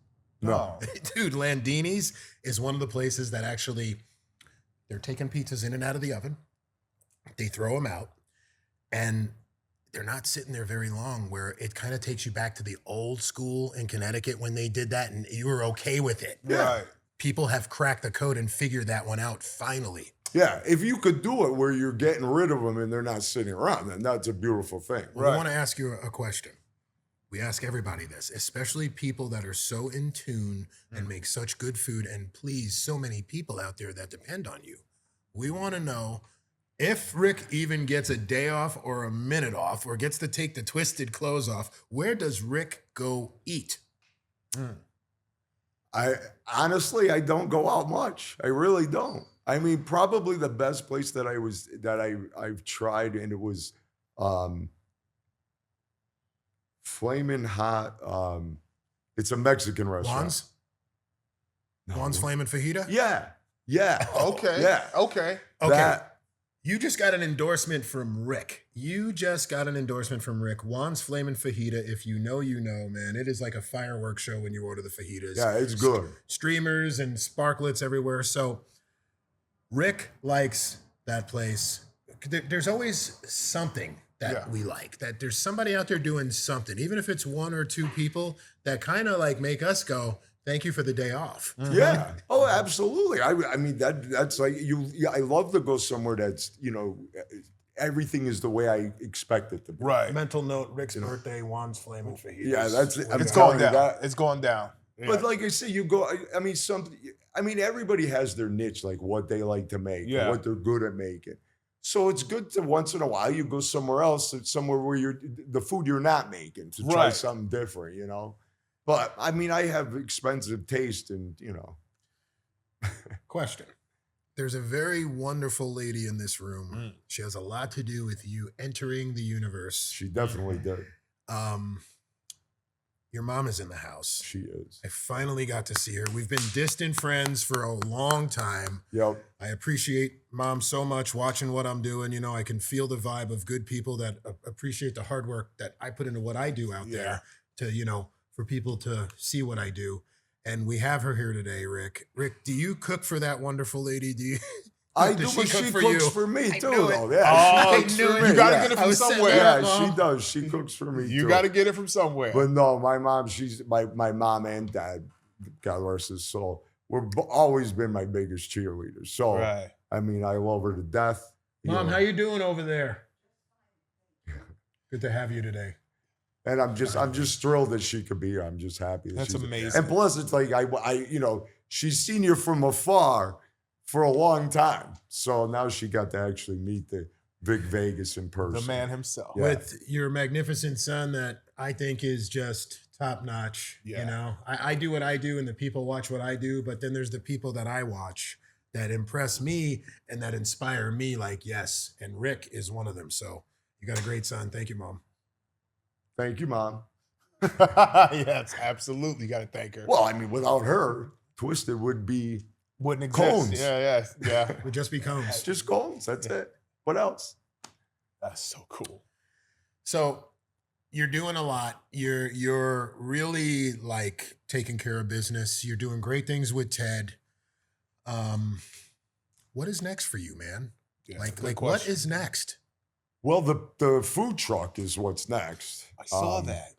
No. Dude, Landini's is one of the places that actually, they're taking pizzas in and out of the oven. They throw them out. And they're not sitting there very long, where it kind of takes you back to the old school in Connecticut when they did that and you were okay with it. Right. People have cracked the code and figured that one out finally. Yeah, if you could do it where you're getting rid of them and they're not sitting around, then that's a beautiful thing. Well, I want to ask you a question. We ask everybody this, especially people that are so in tune and make such good food and please so many people out there that depend on you. We want to know if Rick even gets a day off or a minute off or gets to take the twisted clothes off, where does Rick go eat? I honestly, I don't go out much. I really don't. I mean, probably the best place that I've tried, and it was Flamin' Hot. It's a Mexican restaurant. Juan's? No. Juan's Flamin' Fajita? Yeah. Yeah. Okay. Yeah. Okay. Okay. That- You just got an endorsement from Rick. Juan's Flamin' Fajita. If you know, you know, man. It is like a fireworks show when you order the fajitas. Yeah, it's good. Streamers and sparklets everywhere. So Rick likes that place. There's always something that we like. That there's somebody out there doing something, even if it's one or two people that kind of like make us go, thank you for the day off. Yeah. Oh, absolutely. I mean that's like you. Yeah, I love to go somewhere that's everything is the way I expect it to be. Right. Mental note: Rick's birthday. Juan's Flamin' Fajitas. Yeah, that's it. I'm It's telling going you down. that. It's going down. Yeah. But like I say, you go. I mean, everybody has their niche, like what they like to make, Yeah. what they're good at making. So it's good to once in a while you go somewhere else, somewhere where the food you're not making to try Right. something different, But I mean, I have expensive taste, and Question. There's a very wonderful lady in this room. She has a lot to do with you entering the universe. she definitely did. Your mom is in the house. She is. I finally got to see her. We've been distant friends for a long time. Yep. I appreciate Mom so much watching what I'm doing. I can feel the vibe of good people that appreciate the hard work that I put into what I do out there to, for people to see what I do. And we have her here today, Rick. Rick, do you cook for that wonderful lady? Do you? I Does do, but she for cooks you? for me I too, knew it. though. Yeah, Oh, she cooks for me. you got to yeah. get it I from was setting somewhere. that Yeah, up, she Mom. does. She cooks for me You too. got to get it from somewhere. But no, my mom, she's my mom and dad, God rest his soul, always been my biggest cheerleaders. So, Right. I mean, I love her to death. Mom, how you doing over there? Good to have you today. And I'm just thrilled that she could be here. I'm just happy. That That's she's amazing. And plus, it's like she's seen you from afar for a long time. So now she got to actually meet the Vic Vegas in person. The man himself. Yeah. With your magnificent son that I think is just top notch. Yeah. I do what I do and the people watch what I do, but then there's the people that I watch that impress me and that inspire me like, yes. And Rick is one of them. So you got a great son. Thank you, Mom. Thank you, Mom. Yes, absolutely. You got to thank her. Well, I mean, without her, Twisted would be Wouldn't exist. Cones. Yeah. Would just be cones. just goals. That's it. What else? That's so cool. So you're doing a lot. You're really like taking care of business. You're doing great things with Ted. What is next for you, man? Yeah, that's a good what question. is next? Well, the food truck is what's next. I saw that.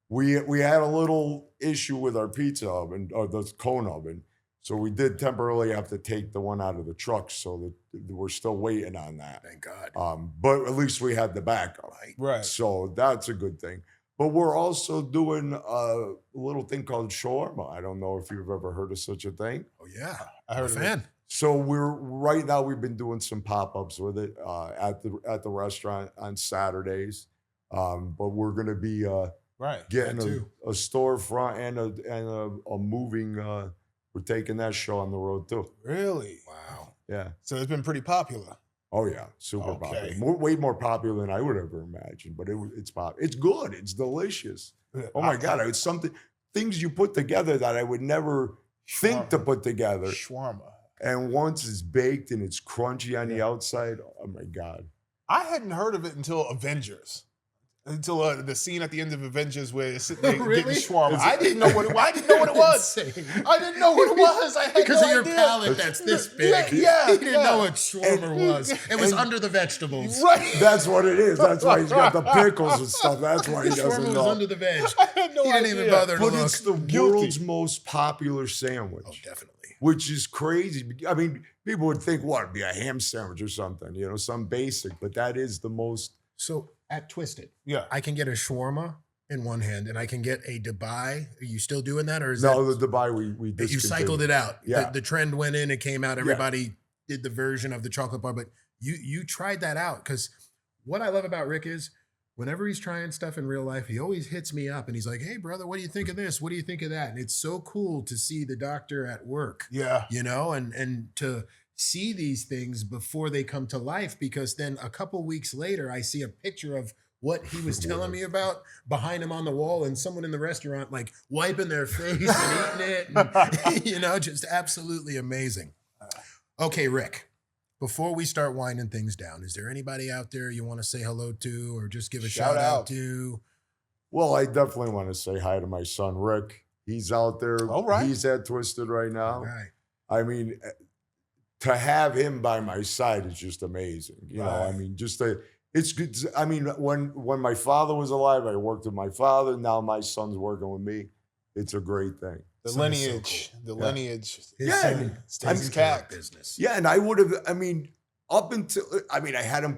We had a little issue with our pizza oven or the cone oven, so we did temporarily have to take the one out of the truck. So that we're still waiting on that. Thank God. But at least we had the backup, Right. so that's a good thing. But we're also doing a little thing called shawarma. I don't know if you've ever heard of such a thing. Oh yeah, I heard a of it. fan. So right now we've been doing some pop-ups with it at the restaurant on Saturdays. But we're gonna be Right. getting That too. a storefront and a moving. We're taking that show on the road too. Really? Wow. Yeah. So it's been pretty popular. Oh yeah, super Okay. popular. Way more popular than I would ever imagine. But it's pop. It's good. It's delicious. Oh my God! It's something things you put together that I would never think to put together. Shawarma. And once it's baked and it's crunchy on the outside, oh my God. I hadn't heard of it until Avengers. Until the scene at the end of Avengers where it's sitting there Really? getting shawarma. I didn't know what it was. I didn't know what it was. Insane. I didn't know what it was. I had Because no of your idea. palate that's this big. Yeah, He didn't know what shawarma And- was. It was under the vegetables. Right. That's what it is. That's why he's got the pickles and stuff. That's why he The shawarma doesn't was know. under the veg. I had no He didn't idea. even bother to But look. it's the Guilty. world's most popular sandwich. Oh, definitely. Which is crazy. I mean, people would think, what, it'd be a ham sandwich or something, you know, some basic, but that is the most. So at Twisted, Yeah. I can get a shawarma in one hand and I can get a Dubai. Are you still doing that? Or is No, that the Dubai, we that you discontinued. cycled it out? Yeah. The trend went in, it came out, everybody did the version of the chocolate bar, but you tried that out. Because what I love about Rick is whenever he's trying stuff in real life, he always hits me up and he's like, hey, brother, what do you think of this? What do you think of that? And it's so cool to see the doctor at work, Yeah. you know, and to see these things before they come to life, because then a couple weeks later, I see a picture of what he was telling me about behind him on the wall and someone in the restaurant like wiping their face and eating it. And, you know, just absolutely amazing. Okay, Rick, before we start winding things down, is there anybody out there you want to say hello to or just give a shout out to? Well, I definitely want to say hi to my son, Rick. He's out there. All right. He's at Twisted right now. All right. I mean, to have him by my side is just amazing. You know, I Right. mean, it's good. I mean, when my father was alive, I worked with my father. Now my son's working with me. It's a great thing. The Son is so lineage. The Yeah. lineage. His Yeah, son I'm stays intact business. Yeah, and I would have. I mean, up until I mean, I had him.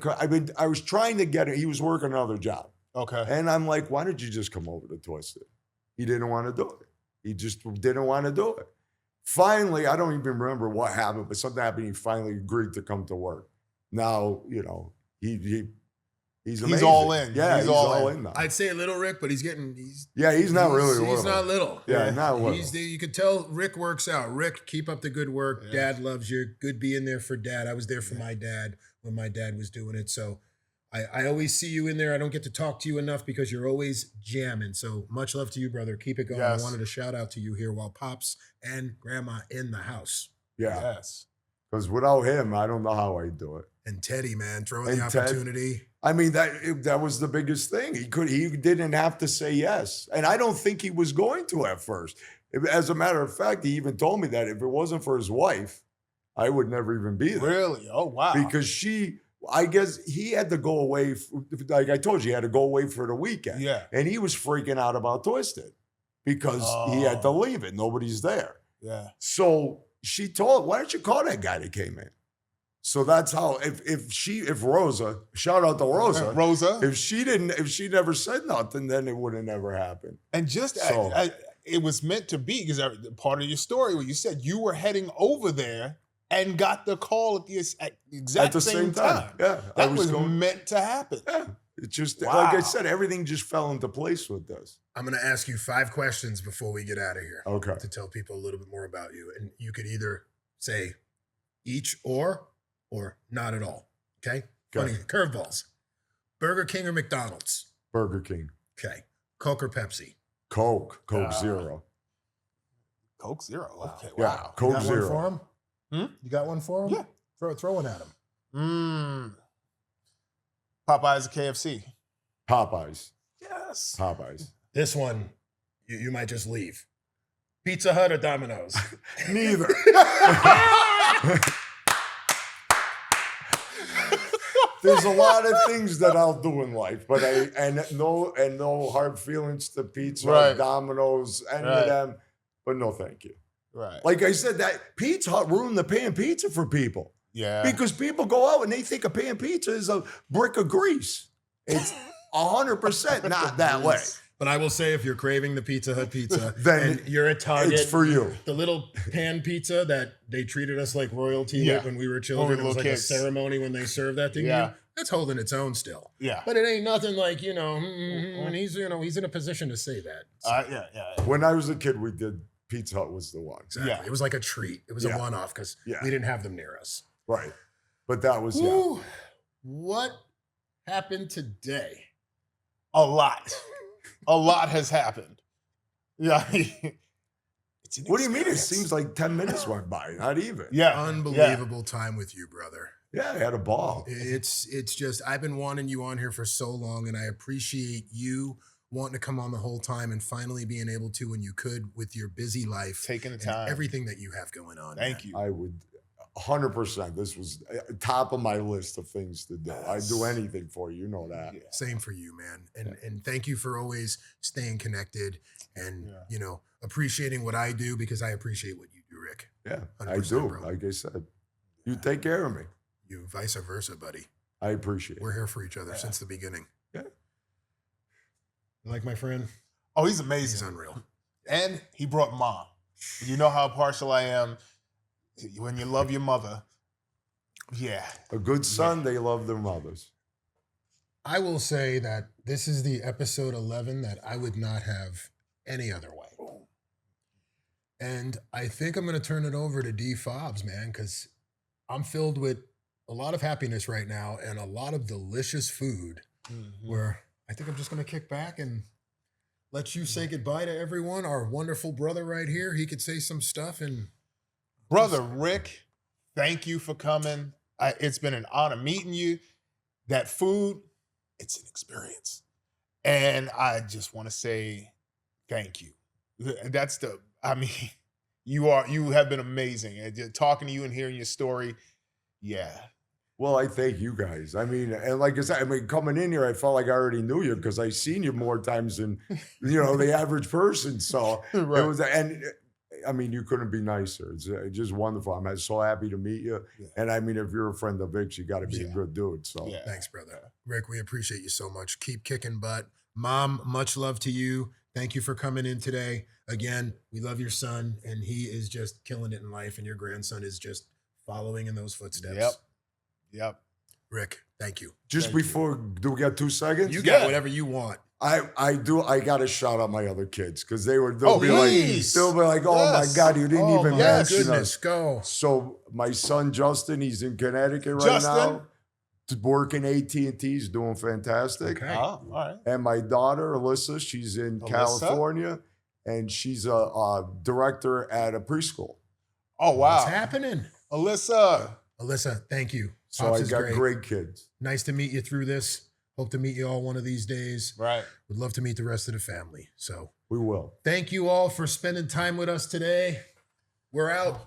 I was trying to get him. He was working another job, Okay. and I'm like, why don't you just come over to Twisted? He didn't want to do it. He just didn't want to do it. Finally, I don't even remember what happened, but something happened. He finally agreed to come to work. Now, you know, he's amazing. all in. Yeah, He's he's all all in. in now. I'd say a little Rick, but he's Yeah, he's not really He's little. not little. Yeah, not little. You could tell Rick works out. Rick, keep up the good work. Yeah. Dad loves you. Good being there for Dad. I was there for my dad when my dad was doing it. So I always see you in there. I don't get to talk to you enough because you're always jamming. So much love to you, brother. Keep it going. Yes. I wanted to shout out to you here while Pops and Grandma in the house. Yeah, Yes. because without him, I don't know how I do it. And Teddy, man, throwing And the Ted. opportunity. I mean, that was the biggest thing. He didn't have to say yes, and I don't think he was going to at first. As a matter of fact, he even told me that if it wasn't for his wife, I would never even be there. Really? Oh, wow. Because I guess he had to go away. Like I told you, he had to go away for the weekend. Yeah. And he was freaking out about Twisted because he had to leave it. Nobody's there. Yeah. So she told, why don't you call that guy that came in? So that's how, if Rosa, shout out to Rosa. Rosa. If she never said nothing, then it would have never happened. And just, So- it was meant to be because part of your story where you said you were heading over there and got the call at the exact At the same time. Yeah. That was meant to happen. Yeah. It just, Wow. like I said, everything just fell into place with this. I'm going to ask you 5 questions before we get out of here. Okay. To tell people a little bit more about you. And you could either say each or not at all. Okay? Okay. Funny. Curveballs. Burger King or McDonald's? Burger King. Okay. Coke or Pepsi? Coke Zero. Coke Zero. Okay. Yeah, Wow. Coke You got Zero. one for him? Hmm? You got one for him? Yeah. Throw one at him. Popeyes or KFC? Popeyes. Yes. Popeyes. This one, you might just leave. Pizza Hut or Domino's? Neither. There's a lot of things that I'll do in life, but no hard feelings to Pizza, Right. Domino's, any Right. of them. But no, thank you. Right. Like I said, that Pizza Hut ruined the pan pizza for people Yeah. because people go out and they think a pan pizza is a brick of grease. It's 100% not that way. But I will say, if you're craving the Pizza Hut pizza, Then and you're at Target, It's for you. the little pan pizza that they treated us like royalty Yeah. with when we were children, When we it was were like kids. a ceremony when they served that thing. to Yeah. you. That's holding its own still. Yeah. But it ain't nothing like, and he's in a position to say that. So, Yeah. When I was a kid, we did Pizza Hut was the one. exactly. Yeah. It was like a treat. It was Yeah. a one-off because Yeah. we didn't have them near us. Right. But that was, yeah. Woo. What happened today? A lot. A lot has happened. Yeah. It's an What do you mean? It experience. seems like 10 minutes went by, not even. Yeah. Unbelievable time with you, brother. Yeah, I had a ball. It's just I've been wanting you on here for so long, and I appreciate you wanting to come on the whole time and finally being able to when you could with your busy life, Taking the and time. everything that you have going on. Thank man. you. I would 100%. This was top of my list of things to do. I'd do anything for you. You know that. Yeah. Same for you, man. And thank you for always staying connected and Yeah. appreciating what I do, because I appreciate what you do, Rick. Yeah, I 100%, do. bro. Like I said, you take care of me. You vice versa, buddy. I appreciate We're it. here for each other since the beginning. Yeah. You like my friend? Oh, he's He's amazing. unreal. And he brought mom. You know how partial I am when you love your mother. Yeah. A good son, they love their mothers. I will say that this is the episode 11 that I would not have any other way. And I think I'm going to turn it over to D Fobbs, man, because I'm filled with a lot of happiness right now and a lot of delicious food where I think I'm just going to kick back and let you say goodbye to everyone. Our wonderful brother right here, he could say some stuff. And Brother Rick, thank you for coming. It's been an honor meeting you. That food, it's an experience. And I just want to say thank you. You have been amazing. And just talking to you and hearing your story, yeah. Well, I thank you guys. I mean, and like I said, coming in here, I felt like I already knew you because I've seen you more times than, the average person. So Right. it was, and I mean, you couldn't be nicer. It's just wonderful. I'm so happy to meet you. Yeah. And I mean, if you're a friend of Vic's, you got to be a Yeah. good dude. So Yeah. thanks, brother. Rick, we appreciate you so much. Keep kicking butt. Mom, much love to you. Thank you for coming in today. Again, we love your son, and he is just killing it in life, and your grandson is just following in those footsteps. Yep. Rick, thank you. just Thank you. before, do we got 2 seconds? You got Yeah. whatever you want. I got to shout out my other kids because they'll Oh, be like, please. oh Yes. my God, you didn't Oh, even my Yes, mention goodness, us. go. So my son Justin, he's in Connecticut right Justin? now. He's working AT&T, he's doing fantastic. Okay. Oh, all right. And my daughter Alyssa, she's in Alyssa? California, and she's a director at a preschool. Oh, What's wow. happening? Alyssa. Alyssa, thank you. So Pops I is got great kids. Nice to meet you through this. Hope to meet you all one of these days. Right. Would love to meet the rest of the family. So We will. thank you all for spending time with us today. We're out.